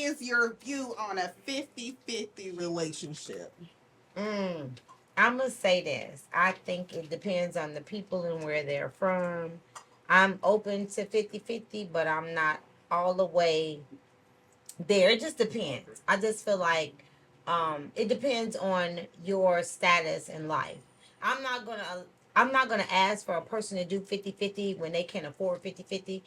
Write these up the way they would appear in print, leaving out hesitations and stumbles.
is your view on a 50-50 relationship? Mm. I'm gonna say this. I think it depends on the people and where they're from. I'm open to 50-50, but I'm not all the way there. It just depends. I just feel like it depends on your status in life. I'm not gonna I'm not gonna ask for a person to do 50-50 when they can afford 50-50,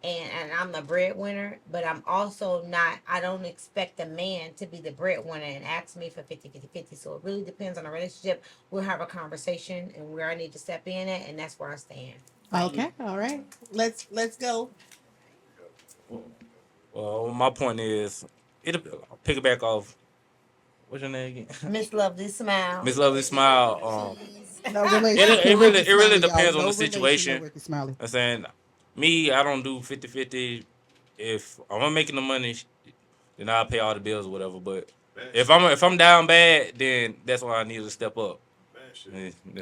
and I'm the breadwinner, but I'm also not, I don't expect a man to be the breadwinner and ask me for 50-50-50. So it really depends on the relationship. We'll have a conversation and where I need to step in at, and that's where I stand. Okay, all right. Let's go. Well, my point is, it'll pick it back off. What's your name again? Miss Lovely Smile. Miss Lovely Smile. No It relation to it really Ricky it really Smiley, y'all. depends on No the relation to situation. Ricky Smiley. I'm saying, me, I don't do 50-50. If I'm making the money, then I'll pay all the bills or whatever. But if I'm down bad, then that's why I need to step up.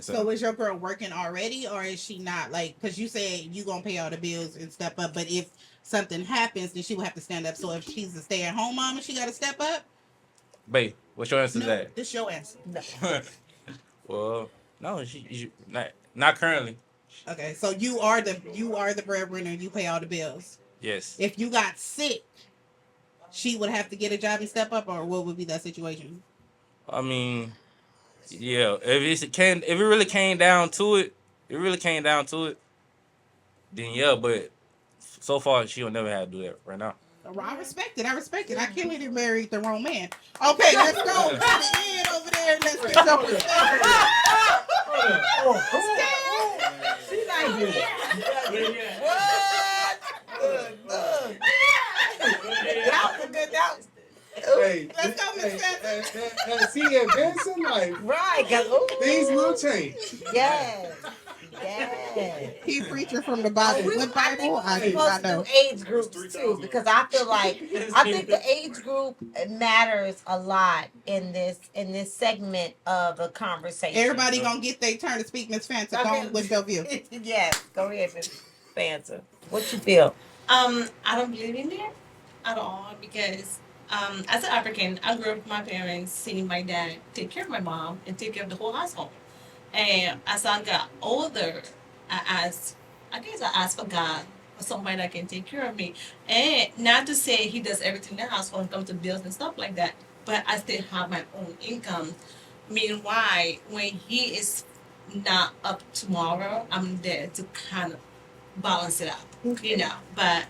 So is your girl working already, or is she not? Like, because you said you gonna pay all the bills and step up, but if something happens, then she will have to stand up. So if she's a stay-at-home mom and she got to step up, Babe, what's your answer to no, that? this your answer. No. Well, no, she not currently. Okay, so you are the breadwinner. You pay all the bills. Yes. If you got sick, she would have to get a job and step up, or what would be that situation? I mean, yeah. If it really came down to it, then yeah. But so far, she'll never have to do that right now. I respect it. I respect it. I can't let it marry the wrong man. Okay, let's go to the end over there. Let's get your perspective. She like it. What? Look. That was a good. That was Hey, Let's go, Miss Spencer. as he advancing life, right. Cause things will change. yes, yes. He preaching from the Bible. We, What I think Bible? I we're do not supposed to know. do age groups too, because I feel like I think the age group matters a lot in this segment of a conversation. Everybody gonna get their turn to speak, Miss Fanta. Go on with your view. Yes, go ahead, Miss Fancy. What you feel? I don't believe in that at all because as an African, I grew up with my parents seeing my dad take care of my mom and take care of the whole household. And as I got older, I guess I asked for God for somebody that can take care of me. And not to say he does everything in the house when it comes to bills and stuff like that, but I still have my own income. Meanwhile, when he is not up tomorrow, I'm there to kind of balance it out, you know. But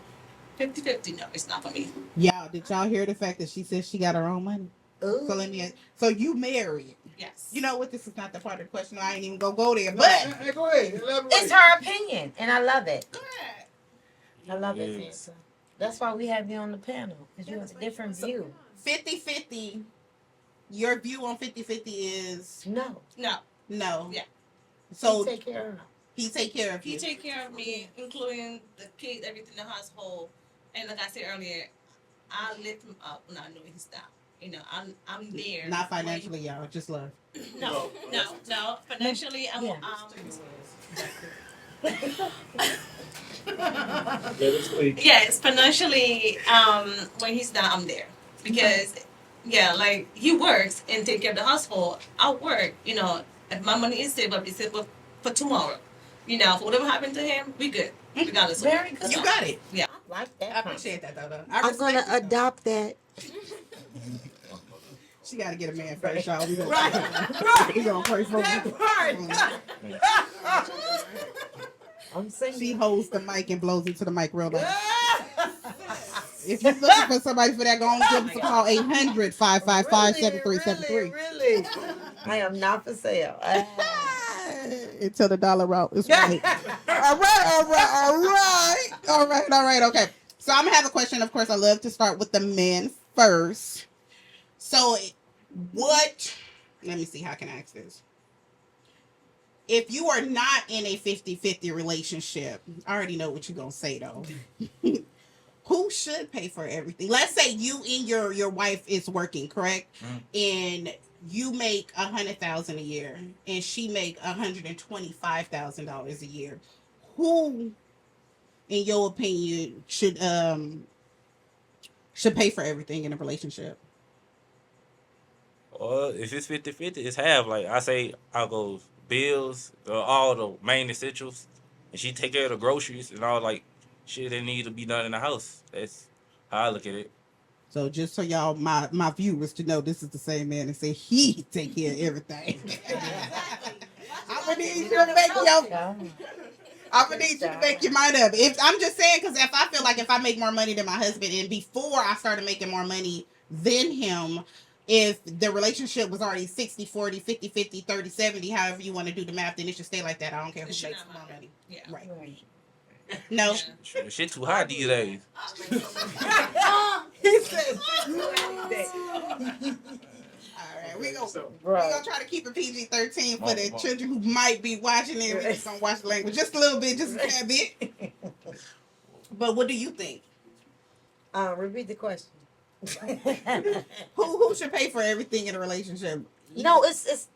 50-50, no, it's not for me. Y'all, did y'all hear the fact that she said she got her own money? Ooh. So let me. So you married? Yes. You know what? This is not the part of the question. I ain't even gonna go there. Hey, But hey, go ahead. Elaborate. It's her opinion, and I love it. Go ahead. I love it, Yeah. Fancy. That's why we have you on the panel, because you have a different view. 50-50, your view on 50-50 is No, No, no. Yeah. So you take care of her. he take care of he you. take care of me, including the kids, everything in the household. And like I said earlier, I lift him up when I know he's down. You know, I'm there. Not financially, y'all. Just love. No. Financially, I'm Yeah. Let us speak. yes, financially, when he's down, I'm there because, yeah, like he works and take care of the household. I work, you know. If my money is saved up, it's saved up for tomorrow. You know, for whatever happened to him, we good. Regardless. of Very good. You got it. Yeah. I like that. I appreciate that though. I'm gonna respect it, though. adopt that. She got to get a man first, y'all. We gonna Right. we gonna pray for her. That part. I'm She single. holds the mic and blows into the mic real loud. If you're looking for somebody for that, go on and give us a call 800-555-7373. Really. I am not for sale. Until the dollar route is right. All right. Okay. So I'm gonna have a question. Of course, I love to start with the men first. So, what? Let me see. How can I ask this? If you are not in a 50-50 relationship, I already know what you're gonna say though. Who should pay for everything? Let's say you and your wife is working, correct? And you make 100,000 a year, and she make $125,000 a year. Who, in your opinion, should should pay for everything in a relationship? Or if it's 50-50, it's half. Like I say, I'll go bills, all the main essentials, and she take care of the groceries and all like shit that need to be done in the house. That's how I look at it. So just so y'all, my viewers to know, this is the same man that said he take care of everything. I'm gonna need you to make your. I'm gonna need you to make your mind up. If I'm just saying, because if I feel like if I make more money than my husband, and before I started making more money than him, if the relationship was already 60-40, 50-50, 30-70, however you want to do the math, then it should stay like that. I don't care who It should makes not more matter. money. Yeah. Right. Right. No. Shit too hot these days. He said, All right, we gonna right. try to keep it PG-13 for Mom, the mom. children who might be watching it. We just gonna watch the language just a little bit, just a tad bit. But what do you think? Repeat the question. Who should pay for everything in a relationship? No, it's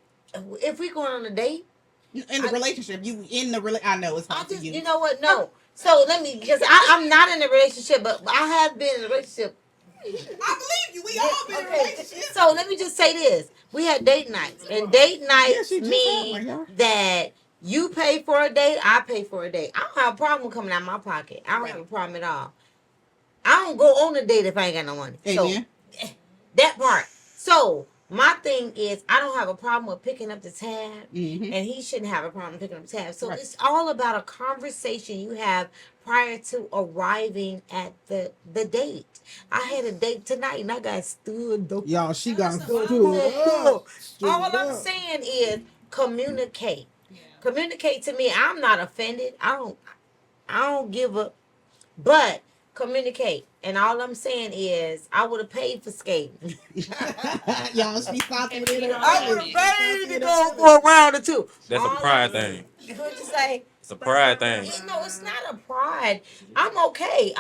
if we going on a date, In the relationship, you in the I know it's I hard to just you. you know what? No. So let me because I'm not in a relationship, but I have been in a relationship. I believe you. We all been in a Okay. relationship. So let me just say this: we had date nights, and date nights she just had mean one, y'all. that you pay for a date, I pay for a date. I don't have a problem with coming out of my pocket. I don't Right. have a problem at all. I don't go on a date if I ain't got no money. Amen. So that part. So my thing is, I don't have a problem with picking up the tab, Mm-hmm. and he shouldn't have a problem picking up the tab. So Right. it's all about a conversation you have prior to arriving at the date. I had a date tonight, and I got stood up. Y'all, she got Stood All I'm saying is communicate. Yeah. Communicate to me. I'm not offended. I don't give a but communicate. And all I'm saying is I would have paid for skating. Y'all, she stopping it. I would have paid to go for a round or two. That's a All pride I'm- thing. What'd you say? It's a pride thing. No, it's not a pride. I'm okay.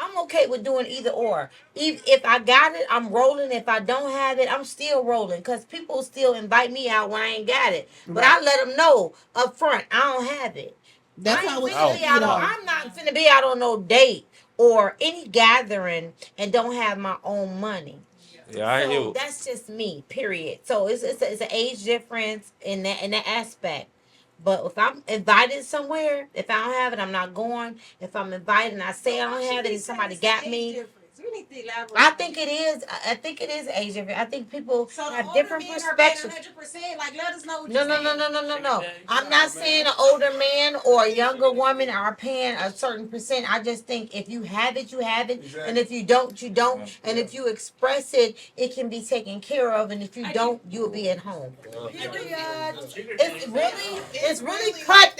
I'm okay with doing either or. If I got it, I'm rolling. If I don't have it, I'm still rolling. Because people still invite me out when I ain't got it. But I let them know up front, I don't have it. That's I how ain't it's finna be out on, supposed I'm not finna be out on no date or any gathering and don't have my own money. Yeah, I hear So you. that's just me, period. So it's an age difference in that aspect. But if I'm invited somewhere, if I don't have it, I'm not going. If I'm invited and I say I don't have it and somebody got me, You need to elaborate. I think it is. I think it is age difference. I think people So the have older different men are paying perspectives. 100%. Like, let us know what No, you're no, saying. no. I'm not saying an older man or a younger woman are paying a certain percent. I just think if you have it, you have it. And if you don't, you don't. And if you express it, it can be taken care of. And if you don't, you'll be at home. It's really cut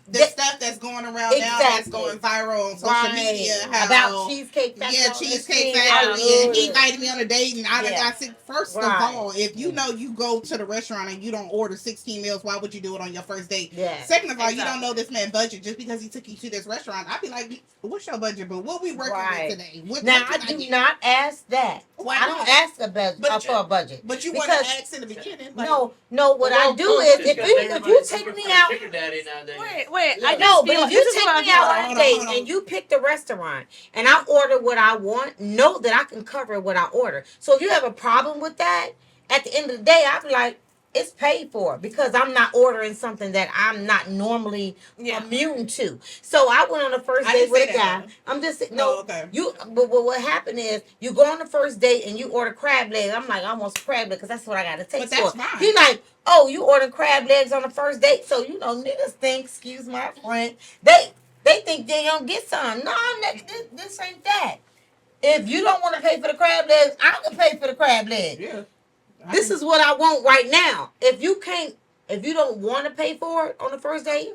the stuff that's going around now that's Exactly. going viral on social right media. How, about Cheesecake Factory. yeah, on Cheesecake Instagram. Factory, and he Yeah. invited me on a date, and I Yeah. said, first Right. of all, if you know you go to the restaurant and you don't order 16 meals, why would you do it on your first date? Yeah. Second of all, you Exactly. don't know this man's budget just because he took you to this restaurant. I'd be like, what's your budget? But what we working Right. with today? What Now I can do get? not ask that. Why I don't not? ask a budget But for a budget. But you want to because- ask in the beginning. Like, No. What I do is if you take me out. Wait. Yeah. I No, just but feel if you this is take what I me feel out like. on a date Hold on. and you pick the restaurant and I order what I want, know that I can cover what I order. So if you have a problem with that, at the end of the day, I'll be like, it's paid for because I'm not ordering something that I'm not normally Yeah. immune to. So I went on the first I date didn't with say a that, guy. though. I'm just Oh, no. okay. But what happened is you go on the first date and you order crab legs. I'm like, I almost crab legs because that's what I got to take But that's for. fine. He like, oh, you ordered crab legs on the first date, so you know niggas think, excuse my friend, they think they gonna get some. No, this ain't that. If you don't want to pay for the crab legs, I can pay for the crab legs. Yeah. This is what I want right now. If you don't want to pay for it on the first date,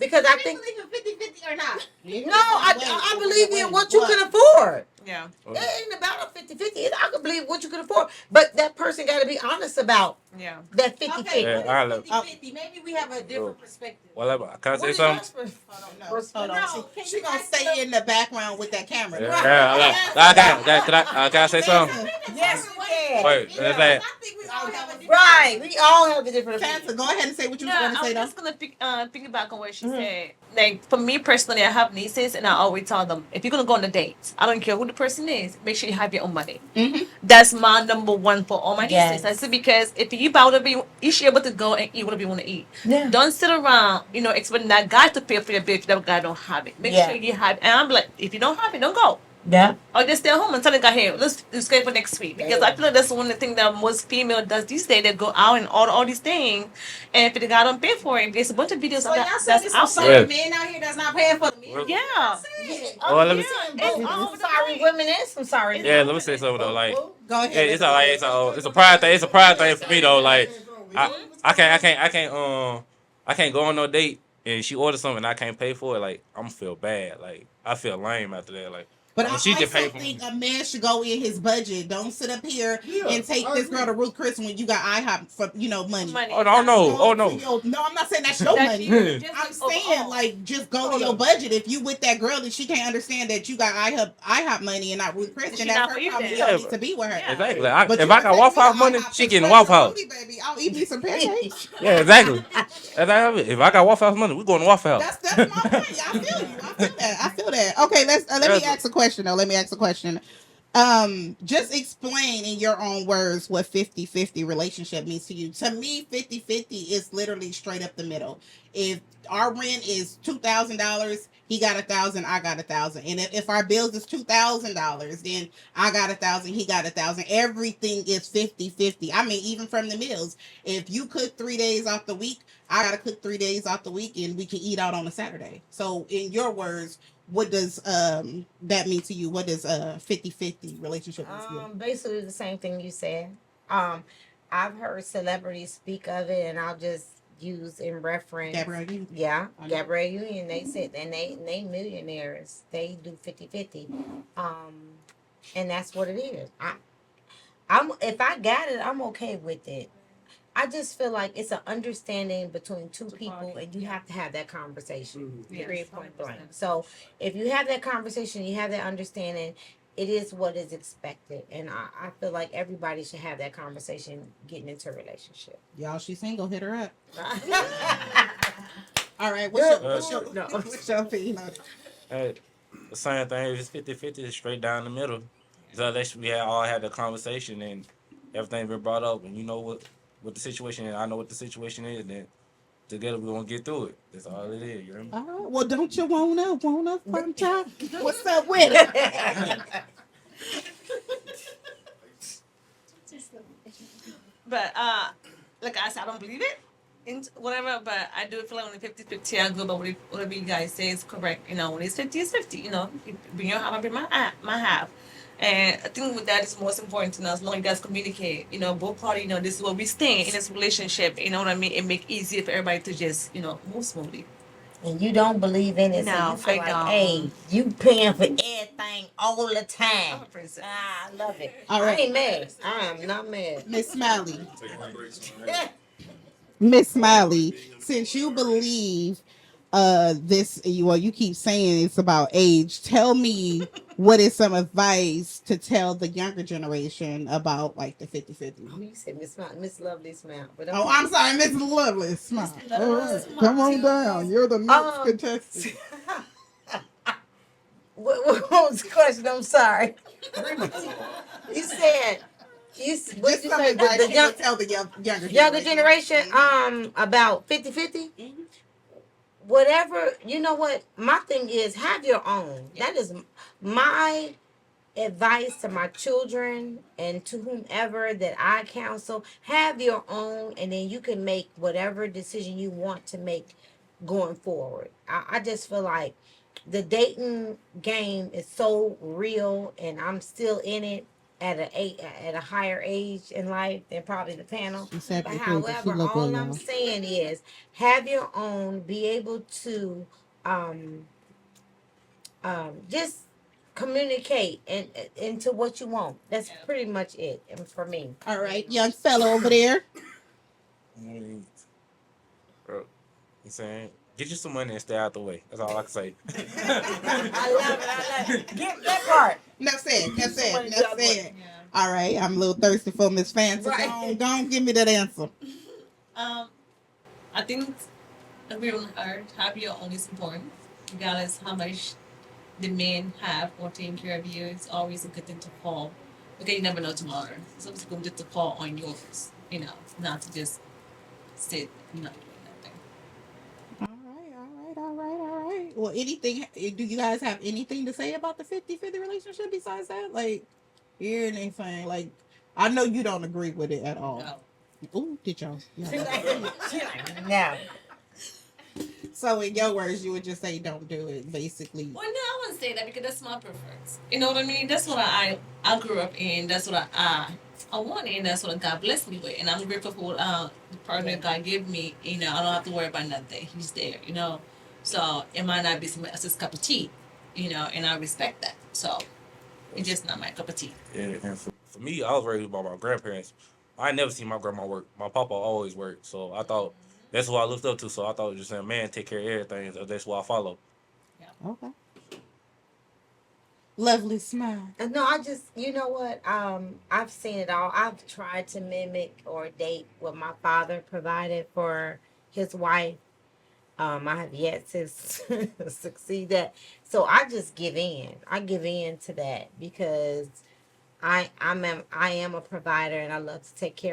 because I think believe in 50-50 or not. no, I believe in what you can afford. Yeah. It ain't about a 50-50. I can believe what you can afford. But that person got to be honest about Yeah. that 50-50. Okay, Yeah, what I is love- 50-50? Maybe we have a different perspective. Well, can I say What is something? yours? No, Hold on. No, can She you gonna ask stay the- in the background with that camera. Yeah, can I say something? Yes, you can. that. Wait, Yeah, that's that. I think we all have a different Right. We all have a different Tanta, opinion. go ahead and say what you No, was I going to was say, though. just gonna piggyback on what she said. Like for me personally, I have nieces, and I always tell them, if you're gonna go on a date, I don't care who the person is, make sure you have your own money. Mm-hmm. That's my number one for all my nieces. Yes. I said because if you bow to be, you should be able to go and eat whatever you want to eat. Yeah. Don't sit around, expecting that guy to pay for your bill if that guy don't have it. Make Yeah. sure you have. And I'm like, if you don't have it, don't go. Yeah. Or just stay at home and tell the guy, hey, let's schedule for next week. Because I feel like that's one of the things that most female does these days. They go out and order all these things, and if the guy don't pay for it, there's a bunch of videos So of y'all that, saying that's there's some outside. Yeah. sorry men out here that's not paying for the meal? Yeah. Well, let me- It's all over the Sorry place. women and some sorry men. Yeah, let me say something though. Like, Go ahead. yeah, it's all like it's a pride thing. It's a pride thing for me though. Like, I can't go on no date and she orders something and I can't pay for it. Like, I'm feel bad. Like, I feel lame after that. Like, But I she also can pay for think me. a man should go in his budget. Don't sit up here Yeah, and take I this agree. girl to Ruth Chris when you got IHOP for money. Money. Oh no, no, oh no. No, I'm not saying that's your That's money. you. Just I'm like, saying like just go to Hold your on. budget. If you with that girl and she can't understand that you got IHOP money and not Ruth Chris, She then not that's for her you problem. then. You don't Yeah, need to be with her. Yeah. Exactly. But If you I got take Waffle me House to money, IHOP she for getting straight Waffle House. booty, baby. I'll eat me some pancakes. Yeah, exactly. That's how if I got Waffle House money, we going to Waffle House. That's my point. I feel you. I feel that. Okay, let me ask a question though. Let me ask a question. Just explain in your own words what 50-50 relationship means to you. To me, 50-50 is literally straight up the middle. If our rent is $2,000, he got 1,000, I got 1,000. And if our bills is $2,000, then I got 1,000, he got 1,000. Everything is 50-50. I mean, even from the meals. If you cook 3 days off the week, I gotta cook 3 days off the week and we can eat out on a Saturday. So in your words, what does that mean to you? What does 50-50 relationship mean to you? Basically the same thing you said. I've heard celebrities speak of it, and I'll just use in reference. Gabrielle Union. Yeah, I know. Gabrielle Union. They said, and they millionaires. They do 50-50. And that's what it is. I'm if I got it, I'm okay with it. I just feel like it's an understanding between two people, and you have to have that conversation. Yes, Period, point blank. 100%. So if you have that conversation, you have that understanding, it is what is expected. And I feel like everybody should have that conversation getting into a relationship. Y'all, she's single. Hit her up. Right. All right. No. What's your opinion? Hey, the same thing. If it's 50-50, it's straight down the middle. So unless we all had the conversation and everything been brought up, and you know what the situation is, I know what the situation is, then together we're gonna get through it. That's all it is. You know? All right. Well, don't you wanna from top? What's up with it? But like I said, I don't believe it in whatever, but I do feel like when it's 50-50, I go by whatever you guys say is correct. When it's 50, it's 50. You bring your half, I bring my half. And I think with that is most important to know, as long as you guys communicate, both parties know this is what we stand in this relationship, you know what I mean? It make easier for everybody to just, move smoothly. And you don't believe in it, so No, you feel I like, don't. hey, you paying for everything all the time. I'm a princess. I love it. All right. I ain't mad. I am not mad. Miss Smiley. Miss Smiley, since you believe you keep saying it's about age, tell me what is some advice to tell the younger generation about like the 50-50? You said Miss Lovely Smile. But Oh, I'm sorry, Miss Lovely. Smile. Miss All Lovely right. Smile. Come on down. You're the next contestant. what was the question? I'm sorry. You said what Just you some say advice the you young, would tell the younger generation about 50-50. Whatever, you know what, my thing is have your own. That is my advice to my children and to whomever that I counsel. Have your own, and then you can make whatever decision you want to make going forward. I just feel like the dating game is so real, and I'm still in it at a higher age in life than probably the panel. She said But before, but she however, look all good, I'm y'all. saying is have your own, be able to just communicate and into what you want. That's pretty much it for me. All right, young fella over there. Bro, you saying? Get you some money and stay out the way. That's all I can say. I love it. Get that part. Enough said. Somebody got All right, I'm a little thirsty for Miss Fancy. Right. Don't give me that answer. I think agree on her. Have your own is important, regardless how much the men have for taking care of you. It's always a good thing to fall because you never know tomorrow. So it's good to fall on yours. Not to just sit not doing nothing. All right. Well, anything, do you guys have anything to say about the 50-50 relationship besides that? Like, hear anything? Like, I know you don't agree with it at all. No. Ooh, did y'all? Yeah. She like, no. So, in your words, you would just say don't do it, basically. Well, no, I wouldn't say that because that's my preference. You know what I mean? That's what I grew up in. That's what I wanted, and that's what God blessed me with. And I'm grateful for the partner God gave me. I don't have to worry about nothing. He's there. So it might not be somebody else's cup of tea. And I respect that. So it's just not my cup of tea. Yeah, and for me, I was raised by my grandparents. I never seen my grandma work. My papa always worked, so I thought that's who I looked up to. So I thought just saying, man, take care of everything. So that's what I follow. Okay. Lovely smile. No, I just, you know what? I've seen it all. I've tried to mimic or date what my father provided for his wife. I have yet to succeed that. So I just give in. I give in to that because I am a provider and I love to take care